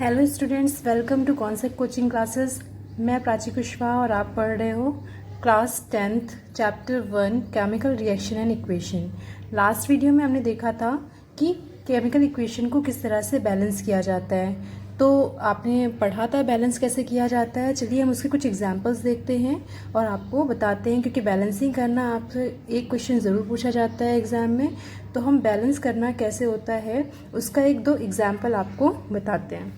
Hello students, welcome to concept coaching classes. मैं प्राची कुशवाहा और आप पढ़ रहे हो class 10th chapter 1 chemical reaction and equation. Last video में हमने देखा था कि केमिकल इक्वेशन को किस तरह से बैलेंस किया जाता है, तो आपने पढ़ा था बैलेंस कैसे किया जाता है। चलिए हम उसके कुछ एग्जांपल्स देखते हैं और आपको बताते हैं, क्योंकि बैलेंसिंग करना आपसे एक क्वेश्चन ज़रूर पूछा जाता है एग्ज़ाम में, तो हम बैलेंस करना कैसे होता है उसका एक दो एग्जाम्पल आपको बताते हैं।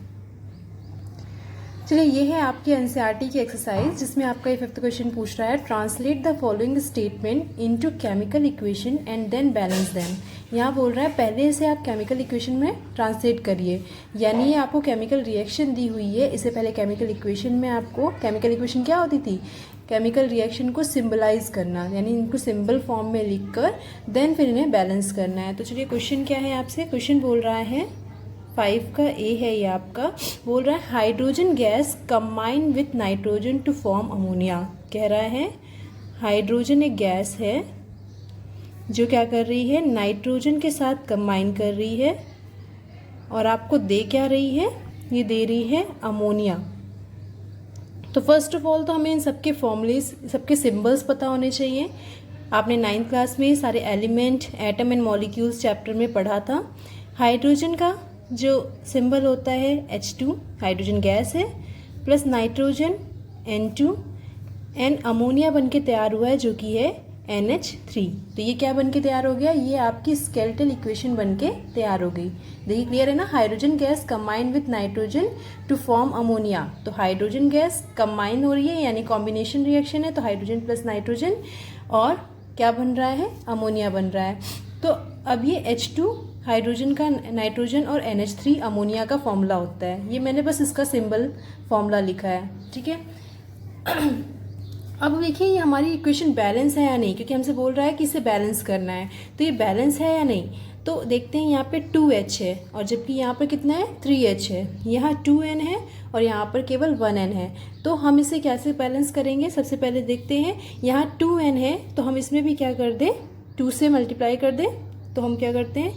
चलिए, ये है आपकी एनसीईआरटी की एक्सरसाइज जिसमें आपका ये 5th क्वेश्चन पूछ रहा है, translate the following statement into chemical equation and then balance them. यहाँ बोल रहा है पहले इसे आप केमिकल इक्वेशन में ट्रांसलेट करिए, यानी ये आपको केमिकल रिएक्शन दी हुई है, इससे पहले केमिकल इक्वेशन में आपको केमिकल इक्वेशन क्या होती थी, केमिकल रिएक्शन को सिंबलाइज करना, यानी इनको सिंबल फॉर्म में लिखकर देन फिर इन्हें बैलेंस करना है। तो चलिए क्वेश्चन क्या है आपसे, क्वेश्चन बोल रहा है 5 का ए है ये आपका, बोल रहा है hydrogen gas combine with nitrogen to form ammonia. कह रहा है हाइड्रोजन एक गैस है जो क्या कर रही है, नाइट्रोजन के साथ कंबाइन कर रही है और आपको दे क्या रही है, ये दे रही है अमोनिया। तो फर्स्ट ऑफ ऑल तो हमें इन सबके फॉर्मूलेस, सबके सिंबल्स पता होने चाहिए। आपने 9th क्लास में सारे element, atom and molecules chapter में पढ़ा था। हाइड्रोजन का जो सिंबल होता है H2, हाइड्रोजन गैस है, plus nitrogen N2, and ammonia बन के तैयार हुआ है जो कि है NH3। तो ये क्या बन के तैयार हो गया, ये आपकी स्केलेटल इक्वेशन बन के तैयार हो गई। देखिए क्लियर है ना, hydrogen gas combine with nitrogen to form ammonia. तो हाइड्रोजन गैस कंबाइन हो रही है, यानी कॉम्बिनेशन रिएक्शन है, तो हाइड्रोजन प्लस नाइट्रोजन और क्या बन रहा है, अमोनिया बन रहा है। तो अब ये H2 हाइड्रोजन का नाइट्रोजन और NH3 अमोनिया का फॉर्मूला होता है। ये मैंने बस इसका सिंबल फॉर्मूला लिखा है, ठीक है। अब देखिए ये हमारी इक्वेशन बैलेंस है या नहीं, क्योंकि हमसे बोल रहा है कि इसे बैलेंस करना है, तो ये बैलेंस है या नहीं। तो देखते हैं, यहाँ पे 2H है और जबकि यहाँ पर कितना है, 3H है, यहाँ 2N है और यहाँ पर केवल 1N है। तो हम इसे कैसे बैलेंस करेंगे, सबसे पहले देखते हैं, यहाँ 2N है तो हम इसमें भी क्या कर दें, 2 से मल्टीप्लाई कर दें। तो हम क्या करते हैं,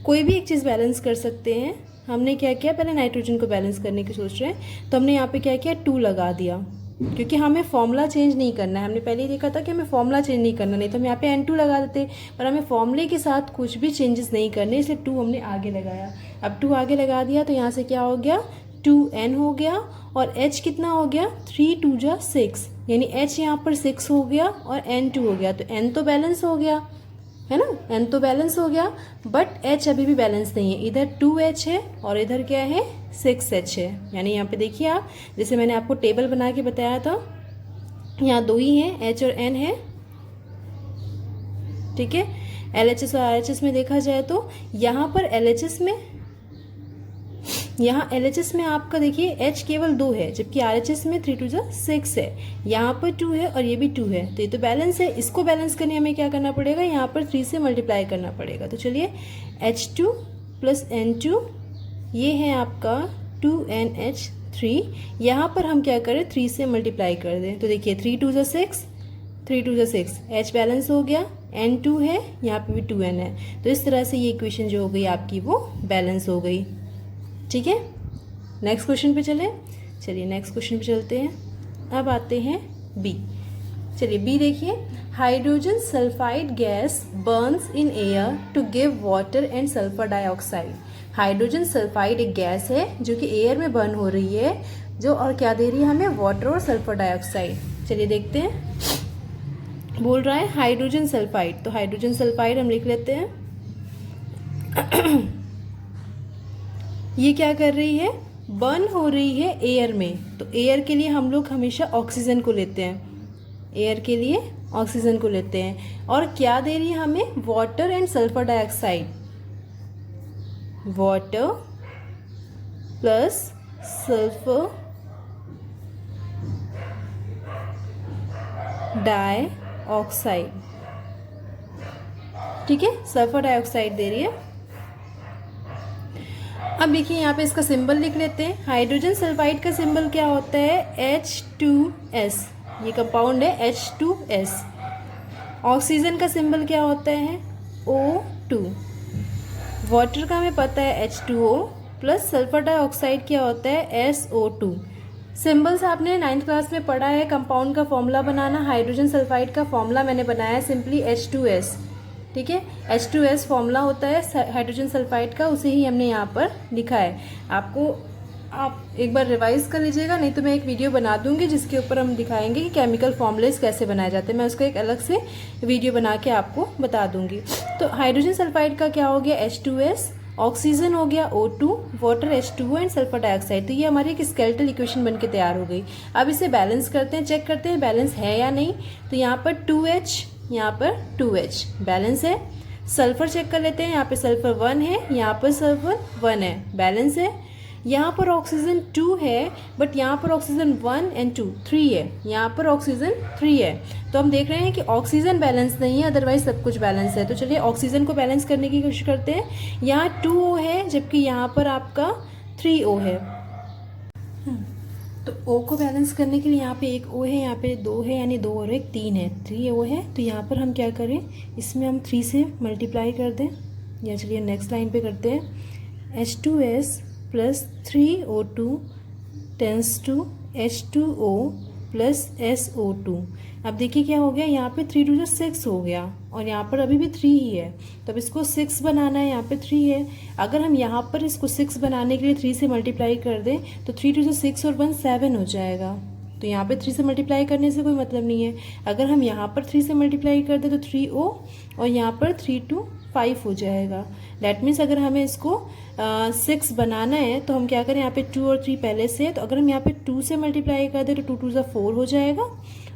कोई भी एक चीज़ बैलेंस कर सकते हैं। हमने क्या किया, पहले नाइट्रोजन को बैलेंस करने की सोच रहे हैं, तो हमने यहाँ पे क्या किया, 2 लगा दिया, क्योंकि हमें फॉर्मूला चेंज नहीं करना है। हमने पहले ही देखा था कि हमें फॉर्मूला चेंज नहीं करना, नहीं तो हम यहाँ पे N2 लगा देते, पर हमें फॉर्मूले के साथ कुछ भी चेंजेस नहीं करने, इसलिए 2 हमने आगे लगाया। अब 2 आगे लगा दिया तो यहाँ से क्या हो गया, 2N हो गया और H कितना हो गया, 3 2 जा 6, यानी H यहाँ पर 6 हो गया और N2 हो गया, तो N तो बैलेंस हो गया है ना, N तो बैलेंस हो गया, बट H अभी भी बैलेंस नहीं है। इधर 2H है और इधर क्या है, 6H है। यानी यहाँ पे देखिए आप, जैसे मैंने आपको टेबल बना के बताया था, यहाँ 2 ही हैं, H और N है, ठीक है। LHS और RHS में देखा जाए तो यहाँ पर LHS में, यहाँ LHS में आपका देखिए H केवल 2 है, जबकि RHS में 3 2 जा 6 है, यहाँ पर 2 है और ये भी 2 है, तो ये तो बैलेंस है। इसको बैलेंस करने हमें क्या करना पड़ेगा, यहाँ पर 3 से मल्टीप्लाई करना पड़ेगा। तो चलिए H2 प्लस N2, ये है आपका 2NH3, यहाँ पर हम क्या करें, 3 से मल्टीप्लाई कर दें। तो देखिए 3 2 जा 6, 3 2 जा 6, H बैलेंस हो गया, N2 है, यहाँ पे भी 2N है। तो इस तरह से ये इक्वेशन जो हो गई आपकी वो बैलेंस हो गई, ठीक है। नेक्स्ट क्वेश्चन पे चलिए नेक्स्ट क्वेश्चन पे चलते हैं। अब आते हैं बी। चलिए बी देखिए, hydrogen sulphide gas burns in air to give water and sulphur dioxide. Hydrogen sulphide एक गैस है जो कि एयर में बर्न हो रही है, जो और क्या दे रही है हमें, वाटर और सल्फर डाइऑक्साइड। चलिए देखते हैं, बोल रहा है हाइड्रोजन सल्फाइड, तो हाइड्रोजन सल्फाइड हम लिख लेते हैं। ये क्या कर रही है, बर्न हो रही है एयर में, तो एयर के लिए हम लोग हमेशा ऑक्सीजन को लेते हैं, एयर के लिए ऑक्सीजन को लेते हैं। और क्या दे रही है हमें, water and sulphur dioxide, water plus sulphur dioxide, ठीक है, सल्फर डाइऑक्साइड दे रही है। अब देखिए यहाँ पे इसका सिंबल लिख लेते हैं। हाइड्रोजन सल्फाइड का सिंबल क्या होता है, H2S, ये कंपाउंड है H2S। ऑक्सीजन का सिंबल क्या होता है, O2। वाटर का हमें पता है H2O, प्लस सल्फर डाइऑक्साइड क्या होता है SO2। सिंबल्स आपने 9th क्लास में पढ़ा है, कंपाउंड का फॉर्मूला बनाना। हाइड्रोजन सल्फाइड का फॉर्मूला मैंने बनाया है सिंपली H2S, ठीक है। H2S फॉर्मूला होता है हाइड्रोजन सल्फाइड का, उसे ही हमने यहाँ पर लिखा है। आपको आप एक बार रिवाइज कर लीजिएगा, नहीं तो मैं एक वीडियो बना दूंगी जिसके ऊपर हम दिखाएंगे कि केमिकल फॉर्मूलेस कैसे बनाए जाते हैं। मैं उसका एक अलग से वीडियो बना के आपको बता दूंगी। तो हाइड्रोजन सल्फाइड का क्या हो गया H2S, ऑक्सीजन हो गया O2, water H2O and sulphur dioxide. तो ये हमारी एक स्केलेटल इक्वेशन बन के तैयार हो गई। अब इसे बैलेंस करते हैं, चेक करते हैं बैलेंस है या नहीं। तो यहाँ पर 2H, यहाँ पर 2H बैलेंस है। सल्फर चेक कर लेते हैं, यहाँ पे सल्फर 1 है, यहाँ पर सल्फर 1 है, बैलेंस है। यहाँ पर ऑक्सीजन 2 है, बट यहाँ पर ऑक्सीजन 1 एंड 2 3 है, यहाँ पर ऑक्सीजन 3 है। तो हम देख रहे हैं कि ऑक्सीजन बैलेंस नहीं है, अदरवाइज सब कुछ बैलेंस है। तो चलिए ऑक्सीजन को बैलेंस करने की कोशिश करते हैं। यहाँ 2O है, जबकि यहाँ पर आपका 3O है। तो O को बैलेंस करने के लिए यहाँ पे एक O है, यहाँ पे 2 है, यानी 2 और 1 3 है, 3O है। तो यहाँ पर हम क्या करें, इसमें हम 3 से मल्टीप्लाई कर दें। या चलिए नेक्स्ट लाइन पे करते हैं। H2S plus 3O2 tense to H2O plus SO2। अब देखिए क्या हो गया, यहाँ पे 3 2 6 हो गया, और यहाँ पर अभी भी 3 ही है। तो अब इसको 6 बनाना है, यहाँ पे 3 है। अगर हम यहाँ पर इसको 6 बनाने के लिए 3 से मल्टीप्लाई कर दें तो 3 2 6 और 1 7 हो जाएगा। तो यहाँ पे 3 से मल्टीप्लाई करने से कोई मतलब नहीं है। अगर हम यहाँ पर 3 से मल्टीप्लाई कर दें तो 3O, और यहाँ पर 3 2 5 हो जाएगा। दैट मीन्स अगर हमें इसको 6 बनाना है तो हम क्या करें, यहाँ पे 2 और 3 पहले से है, तो अगर हम यहाँ पे 2 से मल्टीप्लाई कर दें तो 2 2 4 हो जाएगा,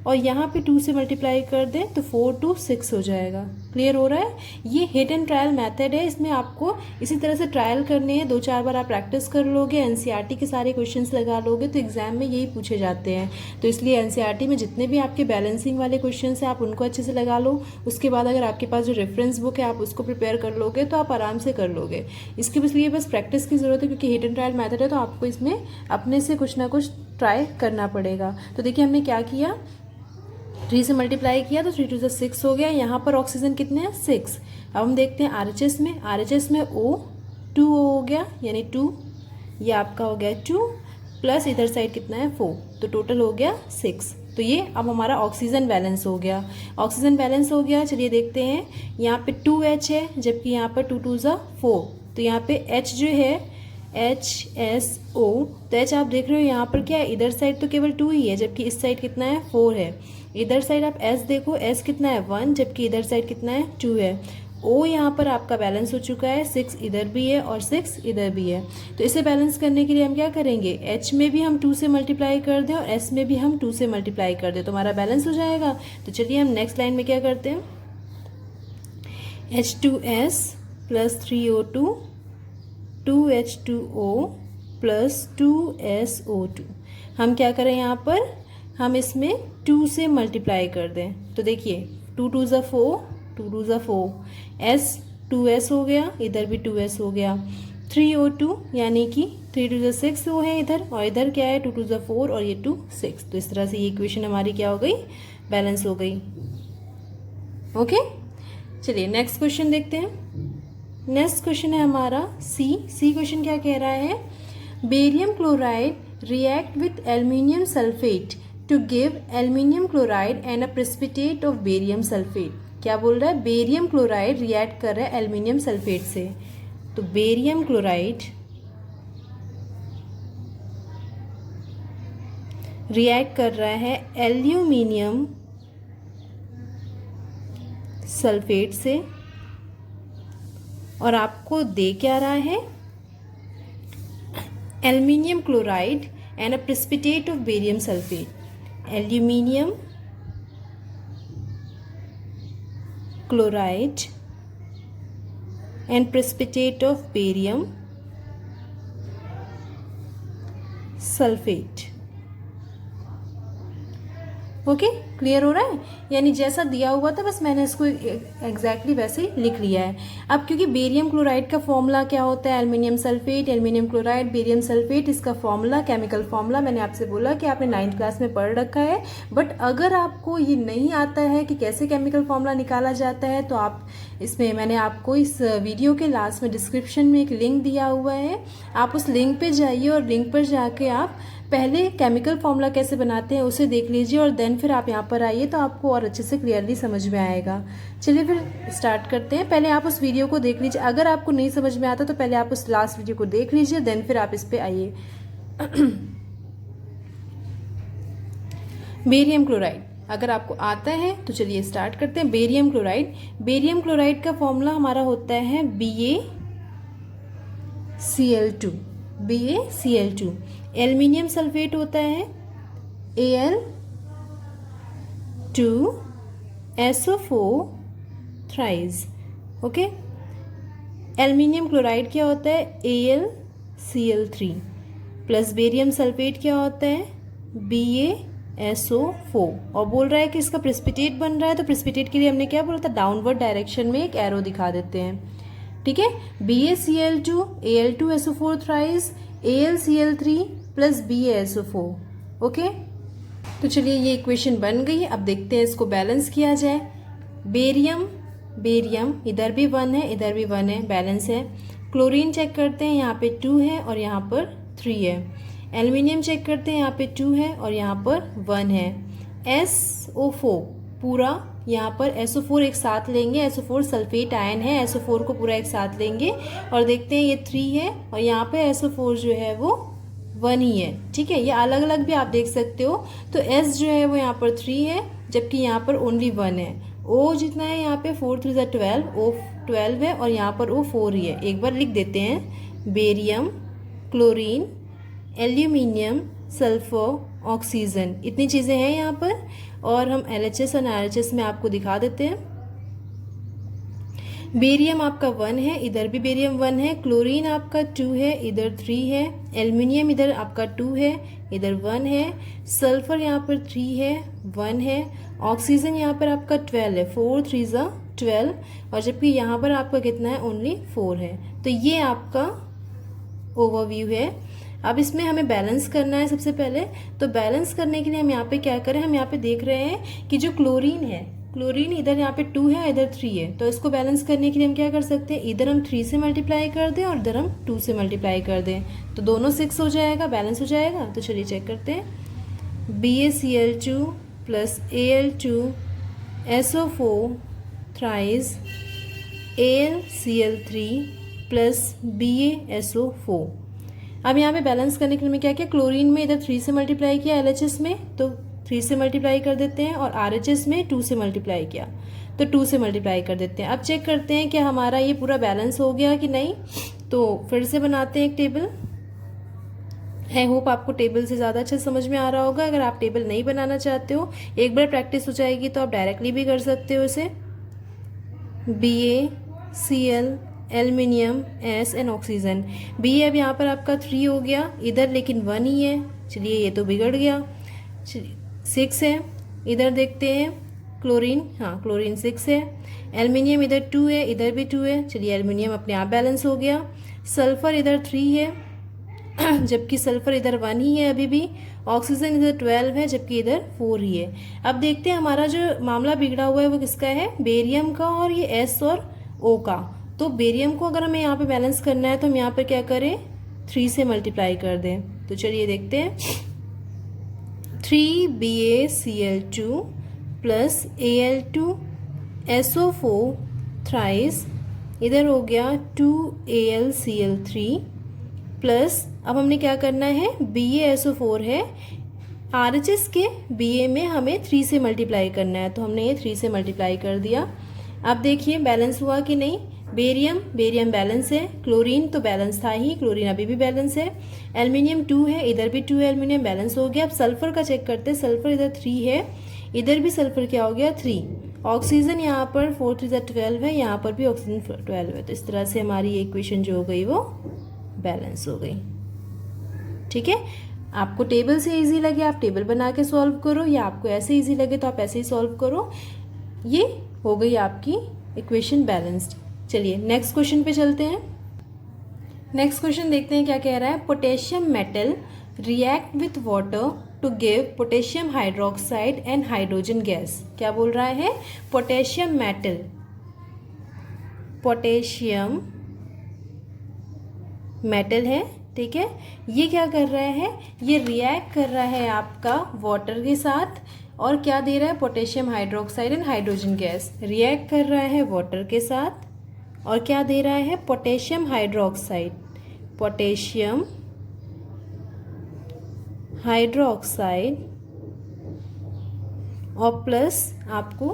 और यहाँ पे 2 से मल्टीप्लाई कर दें तो 4 2 6 हो जाएगा। क्लियर हो रहा है? ये हिट एंड ट्रायल मेथड है, इसमें आपको इसी तरह से ट्रायल करने हैं। 2-4 बार आप प्रैक्टिस कर लोगे, एनसीईआरटी के सारे क्वेश्चंस लगा लोगे तो एग्जाम में यही पूछे जाते हैं। तो इसलिए एनसीईआरटी में जितने भी आपके बैलेंसिंग वाले क्वेश्चंस हैं आप उनको अच्छे से लगा लो। उसके बाद अगर आपके पास जो रेफरेंस बुक है आप उसको प्रिपेयर कर लोगे तो आप आराम से कर लोगे। इसके लिए बस प्रैक्टिस की ज़रूरत है, क्योंकि हिट एंड ट्रायल मेथड है तो आपको इसमें अपने से कुछ ना कुछ ट्राई करना पड़ेगा। तो देखिए हमने क्या किया, 3 से मल्टीप्लाई किया तो 3 2 6 हो गया। यहाँ पर ऑक्सीजन कितने हैं 6। अब हम देखते हैं आरएचएस में, आरएचएस में O 2O हो गया, यानी 2, ये आपका हो गया 2, प्लस इधर साइड कितना है 4, तो टोटल हो गया 6। तो ये अब हमारा ऑक्सीजन बैलेंस हो गया। ऑक्सीजन बैलेंस हो गया, चलिए देखते हैं। यहाँ पे 2H है, जबकि यहाँ पर 2 2 4, तो यहाँ पे H जो है HSO, तो H आप देख रहे हो यहाँ पर क्या है, इधर साइड तो केवल 2 ही है, जबकि इस साइड कितना है 4 है। इधर साइड आप S देखो, S कितना है 1, जबकि इधर साइड कितना है 2 है। O यहाँ पर आपका बैलेंस हो चुका है, 6 इधर भी है और 6 इधर भी है। तो इसे बैलेंस करने के लिए हम क्या करेंगे, H में भी हम 2 से मल्टीप्लाई कर दें और S में भी हम 2 से मल्टीप्लाई कर दें तो हमारा बैलेंस हो जाएगा। तो चलिए हम नेक्स्ट लाइन में क्या करते हैं, H2S plus 3O2 2H2O plus 2SO2। हम क्या करें, यहाँ पर हम इसमें 2 से मल्टीप्लाई कर दें तो देखिए 2 2 4, 2 2 4, S 2S हो गया, इधर भी 2S हो गया। 3O2 यानी कि 3 2 6 वो है इधर, और इधर क्या है 2 2 4 और ये 2 6। तो इस तरह से ये इक्वेशन हमारी क्या हो गई, बैलेंस हो गई। ओके, चलिए नेक्स्ट क्वेश्चन देखते हैं। नेक्स्ट क्वेश्चन है हमारा सी क्वेश्चन क्या कह रहा है, barium chloride react with aluminium sulphate to give aluminium chloride and a precipitate of barium sulphate. क्या बोल रहा है, बेरियम क्लोराइड रिएक्ट कर रहा है एल्यूमिनियम सल्फेट से। तो बेरियम क्लोराइड रिएक्ट कर रहा है एल्यूमिनियम सल्फेट से, और आपको दे क्या रहा है, aluminium chloride and a precipitate of barium sulphate. Aluminium chloride and precipitate of barium sulphate. Okay, clear हो रहा है? यानी जैसा दिया हुआ था बस मैंने इसको एग्जैक्टली वैसे ही लिख लिया है। अब क्योंकि बेरियम क्लोराइड का फॉर्मूला क्या होता है, aluminium sulphate, aluminium chloride, barium sulphate, इसका फॉर्मूला, केमिकल फॉर्मूला मैंने आपसे बोला कि आपने 9th क्लास में पढ़ रखा है। बट अगर आपको ये नहीं आता है कि कैसे केमिकल फॉर्मूला निकाला जाता है तो आप इसमें, मैंने आपको इस वीडियो के लास्ट में डिस्क्रिप्शन में एक लिंक दिया हुआ है, आप उस लिंक पे जाइए और लिंक पर जाके आप पहले केमिकल फॉर्मूला कैसे बनाते हैं उसे देख लीजिए और देन फिर आप यहाँ पर आइए तो आपको और अच्छे से क्लियरली समझ में आएगा। चलिए फिर स्टार्ट करते हैं। पहले आप उस वीडियो को देख लीजिए, अगर आपको नहीं समझ में आता तो पहले आप उस लास्ट वीडियो को देख लीजिए, देन फिर आप इस पर आइए। बेरियम क्लोराइड अगर आपको आता है तो चलिए स्टार्ट करते हैं। बेरियम क्लोराइड का फॉर्मूला हमारा होता है BaCl2। एल्युमिनियम सल्फेट होता है Al2SO4 thrice. Okay, aluminium chloride क्या होता है, AlCl3 प्लस बेरियम सल्फेट क्या होता है, BaSO4। और बोल रहा है कि इसका प्रेसिपिटेट बन रहा है, तो प्रेसिपिटेट के लिए हमने क्या बोला था, डाउनवर्ड डायरेक्शन में एक एरो दिखा देते हैं। ठीक है, BaCl2 Al2SO4 thrice AlCl3 plus BaSO4। Okay, तो चलिए ये इक्वेशन बन गई। अब देखते हैं इसको बैलेंस किया जाए। बेरियम इधर भी 1 है, इधर भी 1 है, बैलेंस है। क्लोरीन चेक करते हैं, यहाँ पे 2 है और यहाँ पर 3 है। एल्युमिनियम चेक करते हैं, यहाँ पे 2 है और यहाँ पर 1 है। SO4 पूरा, यहाँ पर SO4 एक साथ लेंगे, SO4 सल्फेट आयन है, SO4 को पूरा एक साथ लेंगे और देखते हैं ये 3 है और यहाँ पे SO4 जो है वो 1 ही है। ठीक है, ये अलग अलग भी आप देख सकते हो। तो S जो है वो यहाँ पर 3 है जबकि यहाँ पर ओनली 1 है। O जितना है यहाँ पे 4 3 12, O 12 है और यहाँ पर O 4 ही है। एक बार लिख देते हैं, barium, chlorine, aluminium, sulphur, oxygen, इतनी चीज़ें हैं यहाँ पर। और हम LHS और RHS में आपको दिखा देते हैं। बेरियम आपका 1 है, इधर भी बेरियम 1 है। क्लोरीन आपका 2 है, इधर 3 है। एल्युमिनियम इधर आपका 2 है, इधर 1 है। सल्फर यहाँ पर 3 है, 1 है। ऑक्सीजन यहाँ पर आपका 12 है, 4 3 12, और जबकि यहाँ पर आपका कितना है, ओनली 4 है। तो ये आपका ओवरव्यू है। अब इसमें हमें बैलेंस करना है सबसे पहले। तो बैलेंस करने के लिए हम यहाँ पे क्या करें, हम यहाँ पे देख रहे हैं कि जो क्लोरीन है, क्लोरीन इधर यहाँ पे 2 है, इधर 3 है। तो इसको बैलेंस करने के लिए हम क्या कर सकते हैं, इधर हम 3 से मल्टीप्लाई कर दें और इधर हम 2 से मल्टीप्लाई कर दें, तो दोनों 6 हो जाएगा, बैलेंस हो जाएगा। तो चलिए चेक करते हैं। BaCl2 plus Al2SO4 thrice AlCl3 plus BaSO4। अब यहाँ पे बैलेंस करने के लिए मैं क्या किया, क्लोरीन में इधर 3 से मल्टीप्लाई किया, LHS में तो 3 से मल्टीप्लाई कर देते हैं, और RHS में 2 से मल्टीप्लाई किया तो 2 से मल्टीप्लाई कर देते हैं। अब चेक करते हैं कि हमारा ये पूरा बैलेंस हो गया कि नहीं। तो फिर से बनाते हैं एक टेबल। आई होप आपको टेबल से ज़्यादा अच्छा समझ में आ रहा होगा। अगर आप टेबल नहीं बनाना चाहते हो, एक बार प्रैक्टिस हो जाएगी तो आप डायरेक्टली भी कर सकते हो इसे। BaCl, aluminium, S and oxygen. B अब यहाँ पर आपका 3 हो गया, इधर लेकिन 1 ही है। चलिए ये तो बिगड़ गया। 6 है, इधर देखते हैं क्लोरीन, हाँ क्लोरीन 6 है। एल्युमिनियम इधर 2 है, इधर भी 2 है। चलिए एल्युमिनियम अपने आप बैलेंस हो गया। सल्फर इधर 3 है जबकि सल्फर इधर 1 ही है अभी भी। ऑक्सीजन इधर 12 है जबकि इधर 4 ही है। अब देखते हैं हमारा जो मामला बिगड़ा हुआ है वो किसका है, बेरियम का और ये S और O का। तो बेरियम को अगर हमें यहाँ पे बैलेंस करना है तो हम यहाँ पर क्या करें, 3 से मल्टीप्लाई कर दें। तो चलिए देखते हैं, 3 BaCl2 प्लस Al2SO4 थ्राइस, इधर हो गया 2 AlCl3 प्लस, अब हमने क्या करना है, BaSO4 है, RHS के Ba में हमें 3 से मल्टीप्लाई करना है, तो हमने ये 3 से मल्टीप्लाई कर दिया। अब देखिए बैलेंस हुआ कि नहीं। बेरियम बैलेंस है, क्लोरीन तो बैलेंस था ही, क्लोरीन अभी भी बैलेंस है। एल्युमिनियम 2 है, इधर भी 2 है, एल्युमिनियम बैलेंस हो गया। अब सल्फर का चेक करते हैं, सल्फर इधर 3 है, इधर भी सल्फर क्या हो गया, 3। ऑक्सीजन यहाँ पर 4 3 12 है, यहाँ पर भी ऑक्सीजन 12 है। तो इस तरह से हमारी इक्वेशन जो हो गई वो बैलेंस हो गई। ठीक है, आपको टेबल से इजी लगे आप टेबल बना के सॉल्व करो, या आपको ऐसे इजी लगे तो आप ऐसे ही सॉल्व करो। ये हो गई आपकी इक्वेशन बैलेंस्ड। चलिए नेक्स्ट क्वेश्चन पे चलते हैं। नेक्स्ट क्वेश्चन देखते हैं क्या कह रहा है। Potassium metal react with water to give potassium hydroxide and hydrogen gas. क्या बोल रहा है? पोटेशियम मेटल, पोटेशियम मेटल है, ठीक है, ये क्या कर रहा है? ये रिएक्ट कर रहा है आपका वाटर के साथ, और क्या दे रहा है? Potassium hydroxide and hydrogen gas. React कर रहा है वाटर के साथ, और क्या दे रहा है? पोटेशियम हाइड्रोक्साइड, पोटेशियम हाइड्रोक्साइड, और प्लस आपको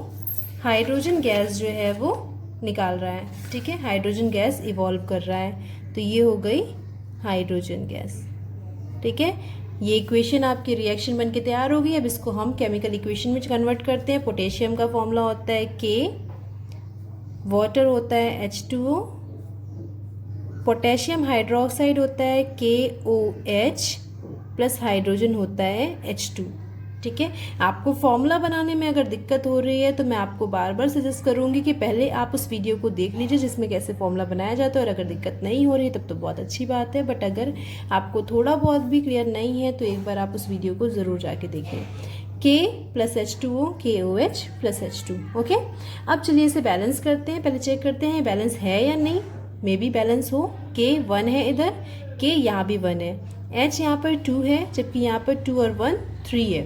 हाइड्रोजन गैस जो है वो निकाल रहा है, ठीक है, हाइड्रोजन गैस इवॉल्व कर रहा है। तो ये हो गई हाइड्रोजन गैस, ठीक है। ये इक्वेशन आपकी रिएक्शन बन के तैयार हो गई। अब इसको हम केमिकल इक्वेशन में कन्वर्ट करते हैं। पोटेशियम का फॉर्मूला होता है K, वाटर होता है H2O, पोटेशियम हाइड्रोक्साइड होता है KOH, प्लस हाइड्रोजन होता है H2, ठीक है। आपको फॉर्मूला बनाने में अगर दिक्कत हो रही है तो मैं आपको बार बार सजेस्ट करूंगी कि पहले आप उस वीडियो को देख लीजिए जिसमें कैसे फॉर्मूला बनाया जाता है, और अगर दिक्कत नहीं हो रही है तब तो बहुत अच्छी बात है, बट अगर आपको थोड़ा बहुत भी क्लियर नहीं है तो एक बार आप उस वीडियो को ज़रूर जाके देखें। K plus H2O, KOH plus H2, okay. अब चलिए इसे बैलेंस करते हैं। पहले चेक करते हैं बैलेंस है या नहीं। मे बी बैलेंस हो। K 1 है इधर, K यहाँ भी 1 है, H यहाँ पर 2 है, जबकि यहाँ पर 2 और 1 3 है,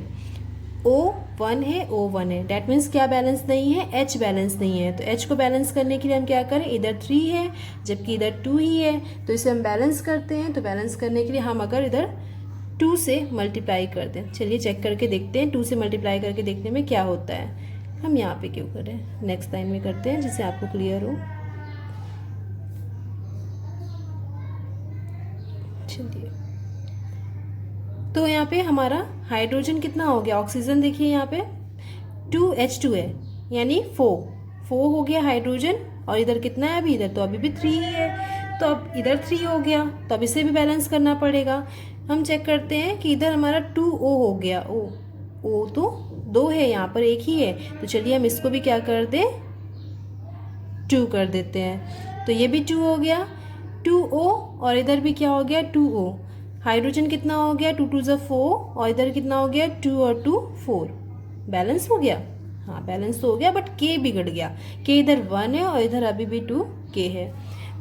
O 1 है, O 1 है। डैट मीन्स क्या बैलेंस नहीं है? H बैलेंस नहीं है। तो H को बैलेंस करने के लिए हम क्या करें? इधर 3 है जबकि इधर 2 ही है, तो इसे हम बैलेंस करते हैं। तो बैलेंस करने के लिए हम अगर इधर 2 से मल्टीप्लाई कर दें, चलिए चेक करके देखते हैं 2 से मल्टीप्लाई करके देखने में क्या होता है। हम यहाँ पे क्यों करें, नेक्स्ट लाइन में करते हैं जिससे आपको क्लियर हो। चलिए, तो यहाँ पे हमारा हाइड्रोजन कितना हो गया? ऑक्सीजन देखिए यहाँ पे 2H2 है, यानी 4 हो गया हाइड्रोजन, और इधर कितना है? अभी इधर तो अभी भी 3 ही है, तो अब इधर 3 हो गया, तो अब इसे भी बैलेंस करना पड़ेगा। हम चेक करते हैं कि इधर हमारा 2O हो गया, O तो 2 है, यहाँ पर 1 ही है, तो चलिए हम इसको भी क्या कर दें? 2 कर देते हैं। तो ये भी 2 हो गया, 2O, और इधर भी क्या हो गया? 2O। हाइड्रोजन कितना हो गया? 2 2 ज़ा 4, और इधर कितना हो गया? 2 और 2 4। बैलेंस हो गया? हाँ बैलेंस तो हो गया, बट K बिगड़ गया। K इधर 1 है और इधर अभी भी 2K है।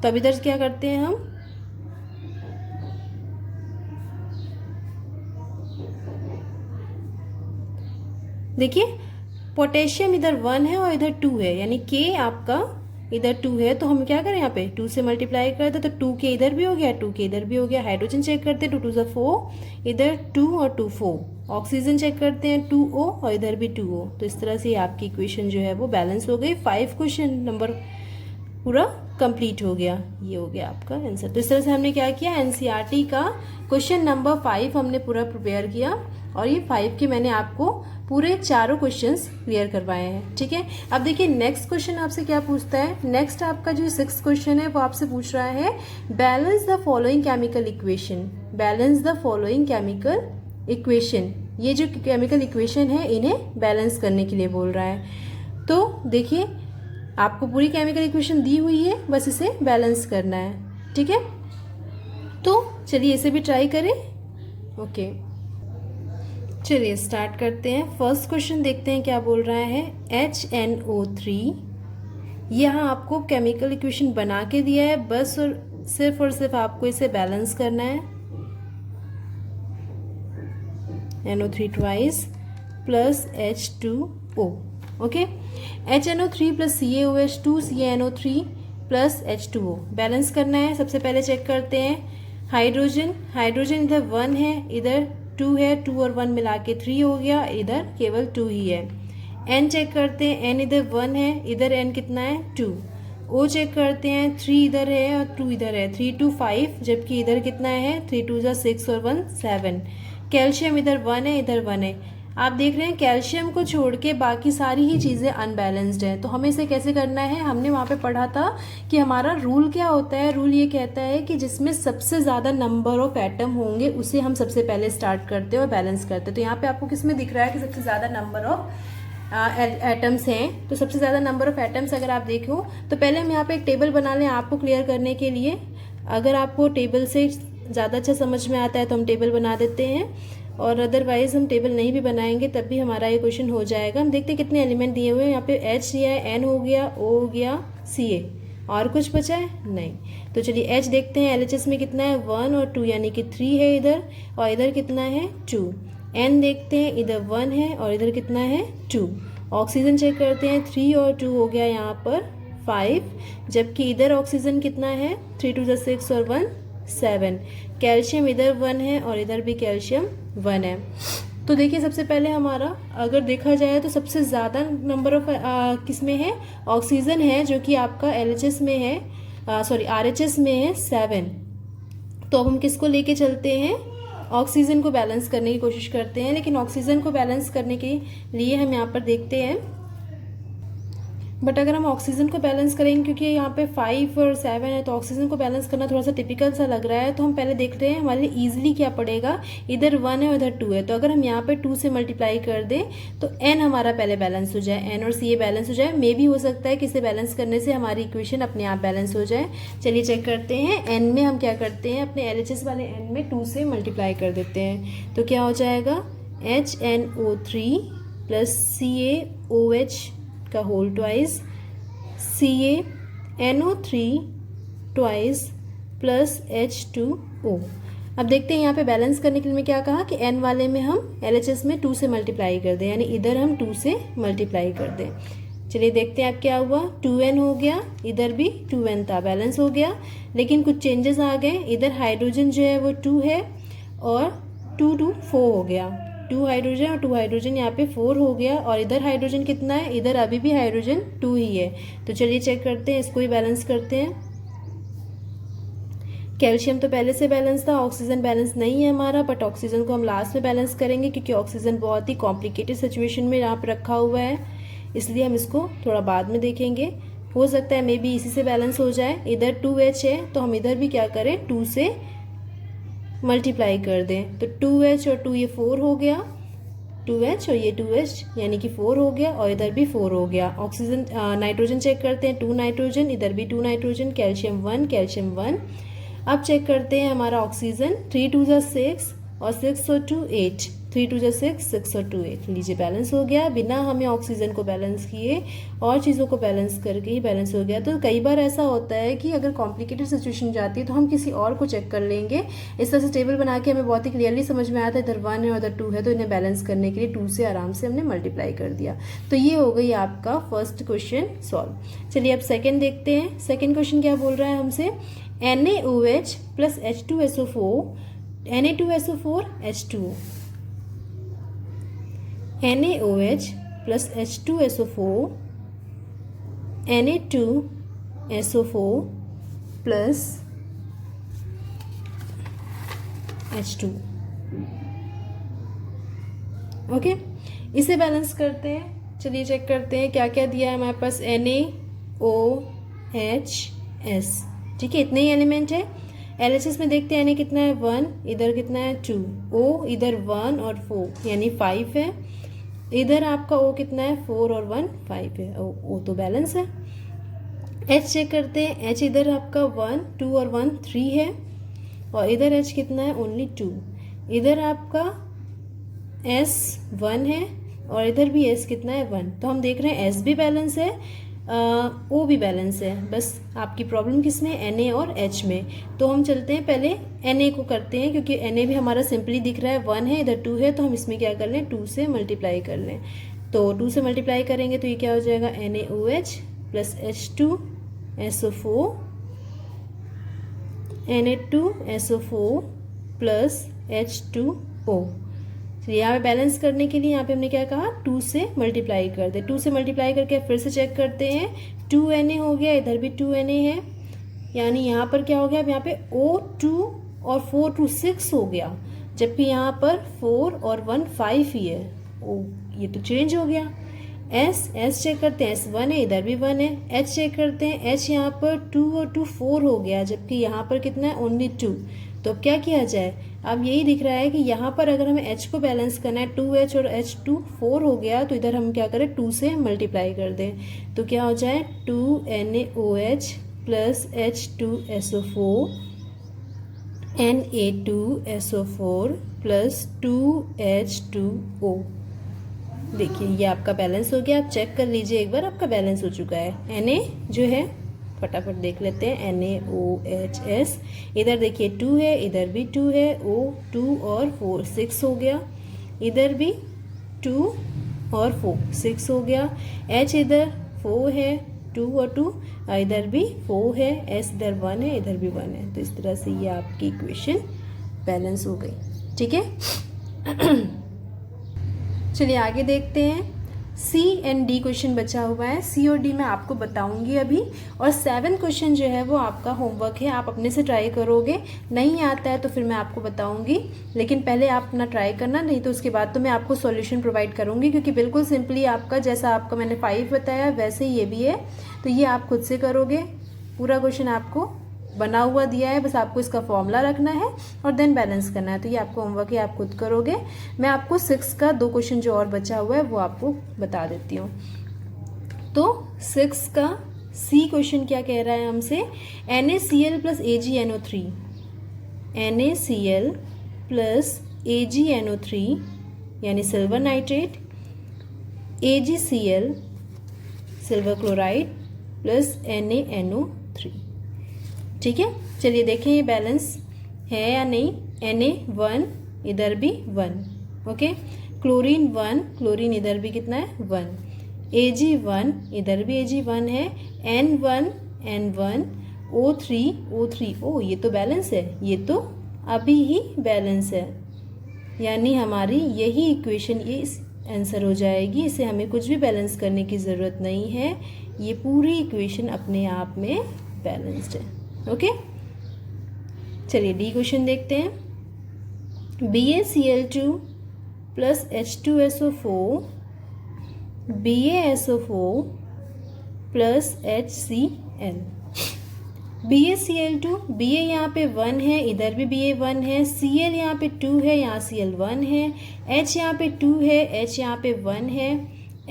तो अब इधर क्या करते हैं हम? देखिए पोटेशियम इधर 1 है और इधर 2 है, यानी K आपका इधर 2 है, तो हम क्या करें? यहाँ पे 2 से मल्टीप्लाई करते तो 2K इधर भी हो गया, 2K इधर भी हो गया। हाइड्रोजन चेक करते हैं 2 2 ज़ा 4, इधर 2 और 2 4। ऑक्सीजन चेक करते हैं 2O और इधर भी 2O। तो इस तरह से आपकी इक्वेशन जो है वो बैलेंस हो गई। 5 क्वेश्चन नंबर पूरा कंप्लीट हो गया। ये हो गया आपका आंसर। तो इस तरह से हमने क्या किया? एनसीईआरटी का क्वेश्चन नंबर 5 हमने पूरा प्रिपेयर किया, और ये 5 के मैंने आपको पूरे चारों क्वेश्चंस क्लियर करवाए हैं, ठीक है। अब देखिए नेक्स्ट क्वेश्चन आपसे क्या पूछता है। नेक्स्ट आपका जो 6th क्वेश्चन है वो आपसे पूछ रहा है balance the following chemical equation. Balance the following chemical equation, ये जो केमिकल इक्वेशन है इन्हें बैलेंस करने के लिए बोल रहा है। तो देखिए आपको पूरी केमिकल इक्वेशन दी हुई है, बस इसे बैलेंस करना है, ठीक है। तो चलिए इसे भी ट्राई करें। ओके चलिए स्टार्ट करते हैं। फर्स्ट क्वेश्चन देखते हैं क्या बोल रहा है। HNO3, यहाँ आपको केमिकल इक्वेशन बना के दिया है, बस और सिर्फ आपको इसे बैलेंस करना है। NO3 twice plus H2O, okay. HNO3 plus CaOH2 CaNO3 plus H2O balance करना है। सबसे पहले चेक करते हैं हाइड्रोजन इधर 1 है, इधर 2 है, 2 और 1 मिला के 3 हो गया, इधर केवल 2 ही है। N चेक करते हैं, N इधर 1 है, इधर N कितना है? 2। O चेक करते हैं, 3 इधर है और 2 इधर है, 3 2 5, जबकि इधर कितना है? 3 2 ज़ा 6 और 1 7। कैल्शियम इधर 1 है, इधर 1 है। आप देख रहे हैं कैल्शियम को छोड़ के बाकी सारी ही चीज़ें अनबैलेंस्ड है। तो हमें इसे कैसे करना है, हमने वहाँ पे पढ़ा था कि हमारा रूल क्या होता है। रूल ये कहता है कि जिसमें सबसे ज़्यादा नंबर ऑफ एटम होंगे उसे हम सबसे पहले स्टार्ट करते हैं और बैलेंस करते हैं। तो यहाँ पे आपको किसमें दिख रहा है कि सबसे ज़्यादा नंबर ऑफ एटम्स हैं। तो सबसे ज़्यादा नंबर ऑफ एटम्स अगर आप देखो तो पहले हम यहाँ पे एक टेबल बना लें आपको क्लियर करने के लिए। अगर आपको टेबल से ज़्यादा अच्छा समझ में आता है तो हम टेबल बना देते हैं, और अदरवाइज हम टेबल नहीं भी बनाएंगे तब भी हमारा ये क्वेश्चन हो जाएगा। हम देखते हैं कितने एलिमेंट दिए हुए हैं। यहाँ पे H दिया है, N हो गया, O हो गया, Ca, और कुछ बचा है नहीं। तो चलिए H देखते हैं, LHS में कितना है 1 और 2 यानी कि 3 है इधर, और इधर कितना है 2। N देखते हैं, इधर 1 है और इधर कितना है 2। ऑक्सीजन चेक करते हैं, 3 और 2 हो गया यहाँ पर 5, जबकि इधर ऑक्सीजन कितना है 3 2 6 और 1 7। कैल्शियम इधर 1 है और इधर भी कैल्शियम 1 है। तो देखिए सबसे पहले हमारा अगर देखा जाए तो सबसे ज़्यादा नंबर ऑफ किस में है, ऑक्सीजन है, जो कि आपका LHS में है, RHS में है 7। तो अब हम किसको लेके चलते हैं, ऑक्सीजन को बैलेंस करने की कोशिश करते हैं। लेकिन ऑक्सीजन को बैलेंस करने के लिए हम यहाँ पर देखते हैं, बट अगर हम ऑक्सीजन को बैलेंस करेंगे, क्योंकि यहाँ पे 5 और 7 है तो ऑक्सीजन को बैलेंस करना थोड़ा सा टिपिकल सा लग रहा है। तो हम पहले देख रहे हैं हमारे लिए ईजिली क्या पड़ेगा, इधर 1 है और इधर 2 है। तो अगर हम यहाँ पे 2 से मल्टीप्लाई कर दें तो N हमारा पहले बैलेंस हो जाए, N और Ca बैलेंस हो जाए। मे भी हो सकता है कि इसे बैलेंस करने से हमारी इक्वेशन अपने आप बैलेंस हो जाए। चलिए चेक करते हैं। N में हम क्या करते हैं, अपने LHS वाले N में 2 से मल्टीप्लाई कर देते हैं। तो क्या हो जाएगा HNO3 प्लस CaOH का whole twice, CaNO3 twice plus H2O। अब देखते हैं यहाँ पे बैलेंस करने के लिए मैं क्या कहा कि N वाले में हम LHS में 2 से मल्टीप्लाई कर दें, यानी इधर हम 2 से मल्टीप्लाई कर दें। चलिए देखते हैं अब क्या हुआ, 2N हो गया, इधर भी 2N था, बैलेंस हो गया। लेकिन कुछ चेंजेस आ गए, इधर हाइड्रोजन जो है वो 2 है और 2 2 4 हो गया, 2 हाइड्रोजन और 2 हाइड्रोजन यहाँ पे 4 हो गया। और इधर हाइड्रोजन कितना है, इधर अभी भी हाइड्रोजन 2 ही है। तो चलिए चेक करते हैं, इसको ही बैलेंस करते हैं। कैल्शियम तो पहले से बैलेंस था, ऑक्सीजन बैलेंस नहीं है हमारा, बट ऑक्सीजन को हम लास्ट में बैलेंस करेंगे क्योंकि ऑक्सीजन बहुत ही कॉम्प्लिकेटेड सिचुएशन में यहाँ पर रखा हुआ है, इसलिए हम इसको थोड़ा बाद में देखेंगे। हो सकता है मे बी इसी से बैलेंस हो जाए। इधर 2H है तो हम इधर भी क्या करें, 2 से मल्टीप्लाई कर दें। तो 2H और 2 ये 4 हो गया, 2H और ये 2H यानी कि 4 हो गया, और इधर भी 4 हो गया। ऑक्सीजन नाइट्रोजन चेक करते हैं, 2 नाइट्रोजन, इधर भी 2 नाइट्रोजन, कैल्शियम 1 कैल्शियम 1। अब चेक करते हैं हमारा ऑक्सीजन, 3 2 6 और 6 और 2 8, 3 2 6 6 और 2 8। लीजिए बैलेंस हो गया, बिना हमें ऑक्सीजन को बैलेंस किए और चीज़ों को बैलेंस करके ही बैलेंस हो गया। तो कई बार ऐसा होता है कि अगर कॉम्प्लिकेटेड सिचुएशन जाती है तो हम किसी और को चेक कर लेंगे। इस तरह से टेबल बना के हमें बहुत ही क्लियरली समझ में आता है इधर 1 है और इधर 2 है, तो इन्हें बैलेंस करने के लिए 2 से आराम से हमने मल्टीप्लाई कर दिया। तो ये हो गई आपका फर्स्ट क्वेश्चन सॉल्व। चलिए अब सेकेंड देखते हैं। सेकेंड क्वेश्चन क्या बोल रहा है हमसे, NaOH plus H2SO4, Na2SO4 H2O, NaOH plus H2SO4, Na2SO4 plus H2। Okay, इसे बैलेंस करते हैं। चलिए चेक करते हैं क्या क्या दिया है हमारे पास, NaOHS, ठीक है, इतने ही एलिमेंट है। LHS में देखते हैं Na कितना है 1, इधर कितना है 2, O इधर 1 और 4 यानी 5 है, इधर आपका O कितना है 4 और 1 5 है, O तो बैलेंस है। H चेक करते हैं, H इधर आपका 1 2 और 1 3 है, और इधर H कितना है ओनली 2, इधर आपका S 1 है और इधर भी S कितना है 1। तो हम देख रहे हैं S भी बैलेंस है, O भी बैलेंस है, बस आपकी प्रॉब्लम किस में, Na और H में। तो हम चलते हैं पहले Na को करते हैं, क्योंकि Na भी हमारा सिंपली दिख रहा है 1 है, इधर 2 है, तो हम इसमें क्या कर लें 2 से मल्टीप्लाई कर लें। तो 2 से मल्टीप्लाई करेंगे तो ये क्या हो जाएगा, NaOH plus H2SO4, Na2SO4 plus H2O। यहाँ पे बैलेंस करने के लिए यहाँ पे हमने क्या कहा, 2 से मल्टीप्लाई कर दे। 2 से मल्टीप्लाई करके फिर से चेक करते हैं, 2Na हो गया, इधर भी 2Na है, यानी यहाँ पर क्या हो गया, अब यहाँ पे O2 और 4 2 6 हो गया, जबकि यहाँ पर 4 और 1 5 ही है। ओ, ये तो चेंज हो गया। एस चेक करते हैं, एस 1 है, इधर भी 1 है। एच चेक करते हैं, एच यहाँ पर 2 और 2 4 हो गया, जबकि यहाँ पर कितना है, ओनली 2। तो अब क्या किया जाए, अब यही दिख रहा है कि यहाँ पर अगर हमें एच को बैलेंस करना है, 2H और H2 4 हो गया, तो इधर हम क्या करें, 2 से मल्टीप्लाई कर दें। तो क्या हो जाए, 2NaOH plus H2SO4 Na2SO4 plus 2H2O। देखिए ये आपका बैलेंस हो गया। आप चेक कर लीजिए एक बार, आपका बैलेंस हो चुका है। Na जो है फटाफट देख लेते हैं, NaOHS, इधर देखिए 2 है, इधर भी 2 है, O 2 और 4 6 हो गया, इधर भी 2 और 4 6 हो गया। H इधर 4 है, 2 और 2, इधर भी 4 है, S इधर 1 है, इधर भी 1 है। तो इस तरह से ये आपकी इक्वेशन बैलेंस हो गई। ठीक है। चलिए आगे देखते हैं। सी एंड डी क्वेश्चन बचा हुआ है। सी और डी मैं आपको बताऊंगी अभी, और 7 क्वेश्चन जो है वो आपका होमवर्क है, आप अपने से ट्राई करोगे। नहीं आता है तो फिर मैं आपको बताऊंगी, लेकिन पहले आप अपना ट्राई करना, नहीं तो उसके बाद तो मैं आपको सॉल्यूशन प्रोवाइड करूंगी, क्योंकि बिल्कुल सिंपली आपका जैसा आपका मैंने 5 बताया वैसे ही ये भी है। तो ये आप खुद से करोगे, पूरा क्वेश्चन आपको बना हुआ दिया है, बस आपको इसका फॉर्मूला रखना है और देन बैलेंस करना है। तो ये आपको होमवर्क है, आप खुद करोगे। मैं आपको 6 का 2 क्वेश्चन जो और बचा हुआ है वो आपको बता देती हूँ। तो 6 का सी क्वेश्चन क्या कह रहा है हमसे, NaCl plus AgNO3, NaCl plus AgNO3 यानी silver nitrate, AgCl silver chloride plus NaNO3। ठीक है, चलिए देखें ये बैलेंस है या नहीं। Na 1, इधर भी 1, ओके। क्लोरीन 1, क्लोरीन इधर भी कितना है, 1। Ag1, इधर भी Ag1 है। N1, N1, O3, ओ ये तो बैलेंस है, ये तो अभी ही बैलेंस है, यानी हमारी यही इक्वेशन ये आंसर हो जाएगी। इसे हमें कुछ भी बैलेंस करने की ज़रूरत नहीं है, ये पूरी इक्वेशन अपने आप में बैलेंस्ड है। ओके, चलिए डी क्वेश्चन देखते हैं। BaCl2 plus H2SO4 BaSO4 plus HCl। BaCl2, Ba यहाँ पे 1 है, इधर भी Ba 1 है, Cl यहाँ पे 2 है, यहाँ Cl 1 है, H यहाँ पे 2 है, H यहाँ पे 1 है,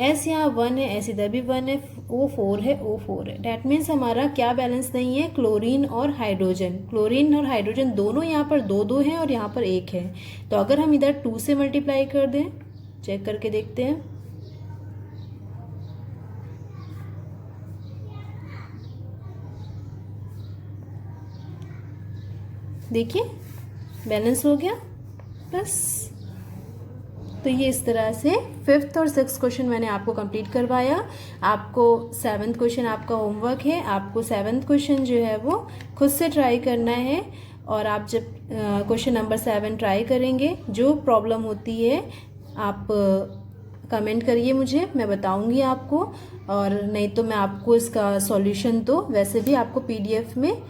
S यहाँ 1 है, S इधर भी 1 है, O 4 है, O 4 है। डैट मीन्स हमारा क्या बैलेंस नहीं है, क्लोरीन और हाइड्रोजन। क्लोरीन और हाइड्रोजन दोनों यहाँ पर 2-2 हैं और यहाँ पर 1 है। तो अगर हम इधर 2 से मल्टीप्लाई कर दें, चेक करके देखते हैं। देखिए बैलेंस हो गया बस। तो ये इस तरह से 5th और 6th क्वेश्चन मैंने आपको कंप्लीट करवाया। आपको 7th क्वेश्चन आपका होमवर्क है, आपको 7th क्वेश्चन जो है वो खुद से ट्राई करना है। और आप जब क्वेश्चन नंबर 7 ट्राई करेंगे, जो प्रॉब्लम होती है आप कमेंट करिए मुझे, मैं बताऊंगी आपको। और नहीं तो मैं आपको इसका सॉल्यूशन तो वैसे भी आपको PDF में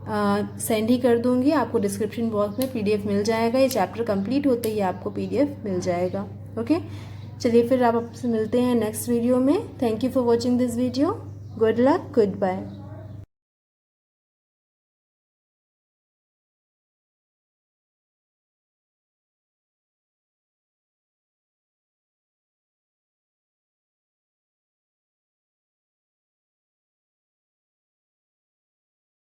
सेंड ही कर दूंगी। आपको डिस्क्रिप्शन बॉक्स में PDF मिल जाएगा। ये चैप्टर कंप्लीट होते ही आपको PDF मिल जाएगा। ओके, चलिए फिर आप आपसे मिलते हैं नेक्स्ट वीडियो में। Thank you for watching this video. Good luck, good bye.